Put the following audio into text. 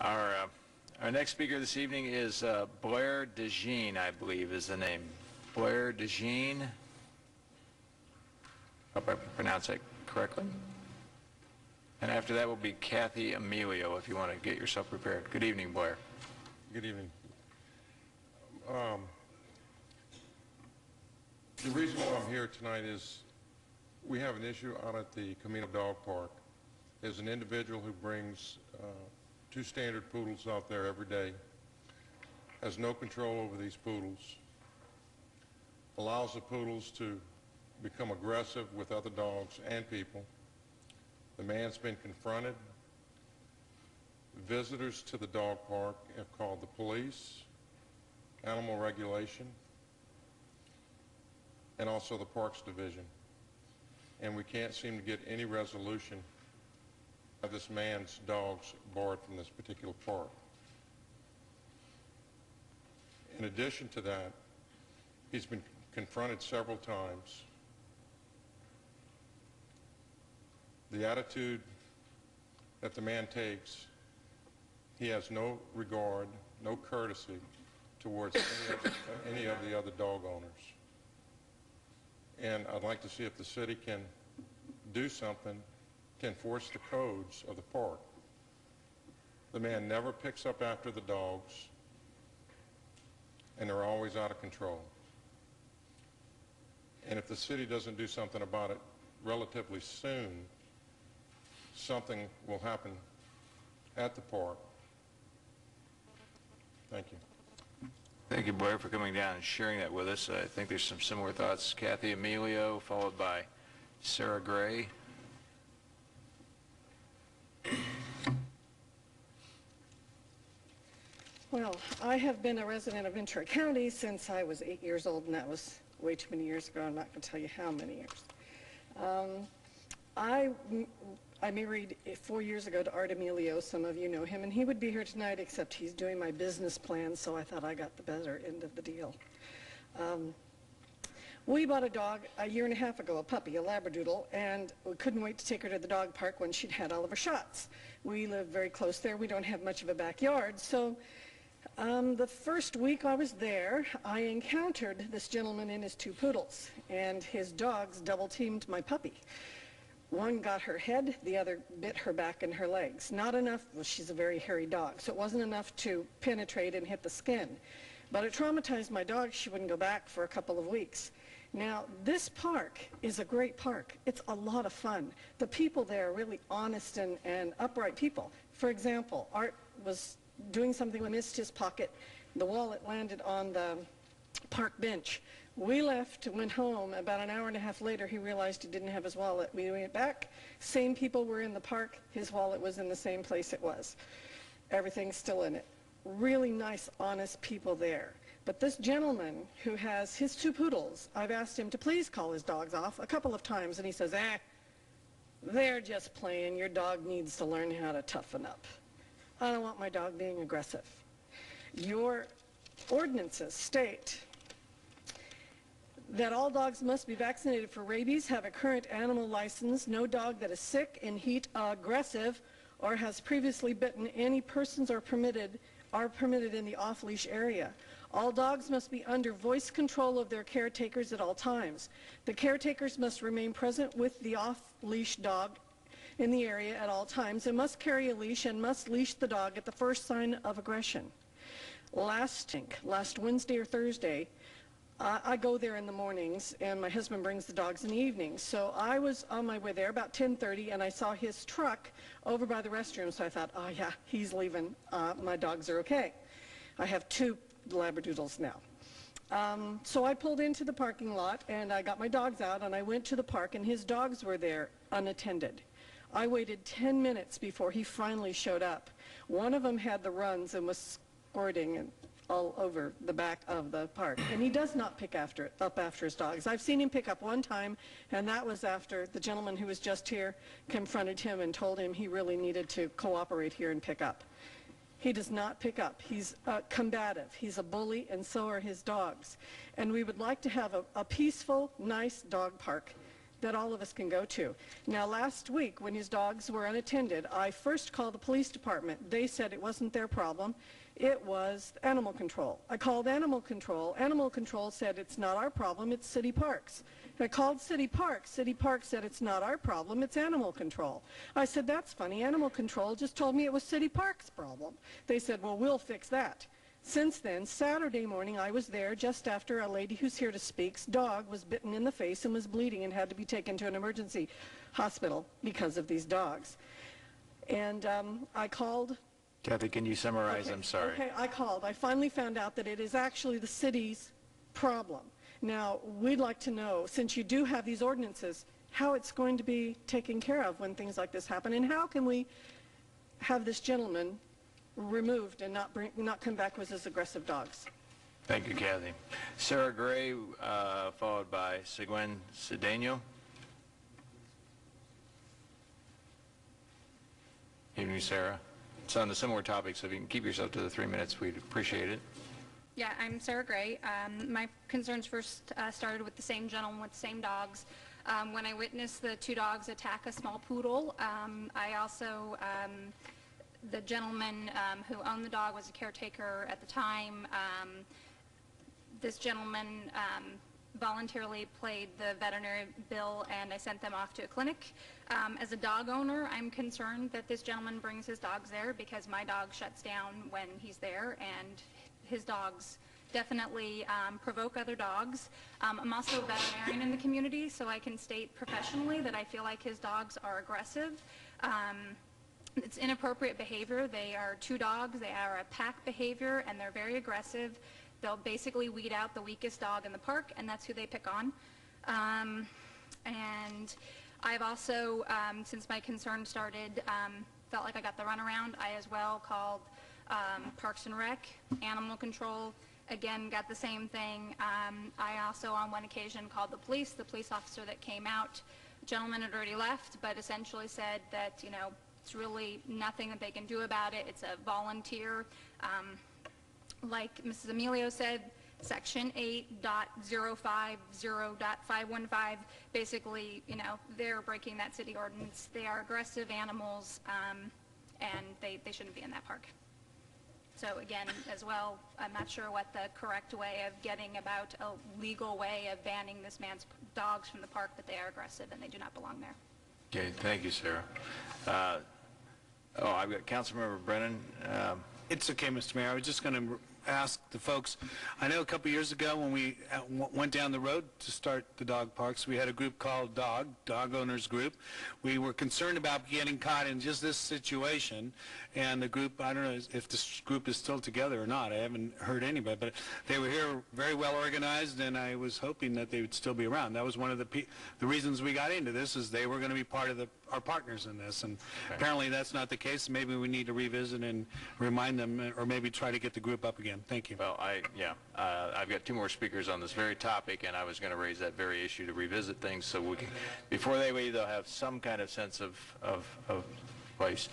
Our next speaker this evening is Blair DeJean, I believe is the name. Blair DeJean. Hope I pronounced that correctly. And after that will be Kathy Emilio, if you want to get yourself prepared. Good evening, Blair. Good evening. The reason why I'm here tonight is we have an issue out at the Camino dog park. There's an individual who brings two standard poodles out there every day, has no control over these poodles, allows the poodles to become aggressive with other dogs and people. The man's been confronted. Visitors to the dog park have called the police, animal regulation, and also the Parks Division. And we can't seem to get any resolution of this man's dogs barred from this particular park. In addition to that, he's been confronted several times. The attitude that the man takes, he has no regard, no courtesy towards any of the other dog owners. And I'd like to see if the city can do something to enforce the codes of the park. The man never picks up after the dogs, and they're always out of control. And if the city doesn't do something about it relatively soon, something will happen at the park. Thank you. Thank you, Blair, for coming down and sharing that with us. I think there's some similar thoughts. Kathy Emilio, followed by Sarah Gray. Well, I have been a resident of Ventura County since I was 8 years old, and that was way too many years ago. I'm not going to tell you how many years. I married 4 years ago to Art Emilio. Some of you know him, and he would be here tonight, except he's doing my business plan, so I thought I got the better end of the deal. We bought a dog a year and a half ago, a puppy, a Labradoodle, and we couldn't wait to take her to the dog park when she'd had all of her shots. We live very close there. We don't have much of a backyard, so the first week I was there, I encountered this gentleman and his two poodles, and his dogs double-teamed my puppy. One got her head, the other bit her back and her legs. Not enough, well, she's a very hairy dog, so it wasn't enough to penetrate and hit the skin. But it traumatized my dog. She wouldn't go back for a couple of weeks. Now, this park is a great park. It's a lot of fun. The people there are really honest and upright people. For example, Art was doing something, we missed his pocket. The wallet landed on the park bench. We left, went home. About an hour and a half later, he realized he didn't have his wallet. We went back. Same people were in the park. His wallet was in the same place it was. Everything's still in it. Really nice, honest people there. But this gentleman who has his two poodles, I've asked him to please call his dogs off a couple of times, and he says, they're just playing. Your dog needs to learn how to toughen up. I don't want my dog being aggressive. Your ordinances state that all dogs must be vaccinated for rabies, have a current animal license. No dog that is sick, in heat, aggressive, or has previously bitten any persons are permitted in the off-leash area. All dogs must be under voice control of their caretakers at all times. The caretakers must remain present with the off-leash dog in the area at all times and must carry a leash and must leash the dog at the first sign of aggression. Last Wednesday or Thursday, I go there in the mornings, and my husband brings the dogs in the evenings. So I was on my way there about 10:30, and I saw his truck over by the restroom. So I thought, oh yeah, he's leaving. My dogs are okay. I have two Labradoodles now. So I pulled into the parking lot, and I got my dogs out, and I went to the park, and his dogs were there unattended. I waited 10 minutes before he finally showed up. One of them had the runs and was squirting all over the back of the park. And he does not pick up after his dogs. I've seen him pick up one time, and that was after the gentleman who was just here confronted him and told him he really needed to cooperate here and pick up. He does not pick up. He's combative. He's a bully, and so are his dogs. And we would like to have a peaceful, nice dog park that all of us can go to. Now, last week, when his dogs were unattended, I first called the police department. They said it wasn't their problem. It was animal control. I called animal control. Animal control said it's not our problem, it's city parks. I called city parks. City parks said it's not our problem, it's animal control. I said, that's funny, animal control just told me it was city parks' problem. They said, well, we'll fix that. Since then, Saturday morning, I was there just after a lady who's here to speak's dog was bitten in the face and was bleeding and had to be taken to an emergency hospital because of these dogs. And I called. Kathy, can you summarize? Okay, I'm sorry. Okay, I called. I finally found out that it is actually the city's problem. Now, we'd like to know, since you do have these ordinances, how it's going to be taken care of when things like this happen, and how can we have this gentleman removed and not come back with his aggressive dogs. Thank you, Kathy. Sarah Gray, followed by Siguen Cedeno. Evening, Sarah. It's on a similar topic, so if you can keep yourself to the 3 minutes, we'd appreciate it. Yeah, I'm Sarah Gray. My concerns first started with the same gentleman with the same dogs. When I witnessed the 2 dogs attack a small poodle, I also the gentleman who owned the dog was a caretaker at the time. This gentleman voluntarily paid the veterinary bill, and I sent them off to a clinic. As a dog owner, I'm concerned that this gentleman brings his dogs there because my dog shuts down when he's there, and his dogs definitely provoke other dogs. I'm also a veterinarian in the community, so I can state professionally that I feel like his dogs are aggressive. It's inappropriate behavior. They are 2 dogs. They are a pack behavior, and they're very aggressive. They'll basically weed out the weakest dog in the park, and that's who they pick on. And I've also, since my concern started, felt like I got the runaround. I as well called Parks and Rec, Animal Control. Again, got the same thing. I also, on one occasion, called the police officer that came out. The gentleman had already left, but essentially said that, you know, it's really nothing that they can do about it. It's a volunteer. Like Mrs. Emilio said, Section 8.050.515, basically, you know, they're breaking that city ordinance. They are aggressive animals, and they shouldn't be in that park. So again, as well, I'm not sure what the correct way of getting about a legal way of banning this man's dogs from the park, but they are aggressive and they do not belong there. Okay, thank you, Sarah. I've got Councilmember Brennan. It's okay, Mr. Mayor. I was just going to ask the folks, I know a couple years ago when we went down the road to start the dog parks, we had a group called Dog Owners Group. We were concerned about getting caught in just this situation, and the group, I don't know if this group is still together or not. I haven't heard anybody, but they were here very well organized, and I was hoping that they would still be around. That was one of the reasons we got into this, is they were going to be part of our partners in this, and apparently that's not the case. Maybe we need to revisit and remind them, or maybe try to get the group up again. Thank you. Well, I've got 2 more speakers on this very topic, and I was going to raise that very issue to revisit things, so we can, before they leave, they'll have some kind of sense of place.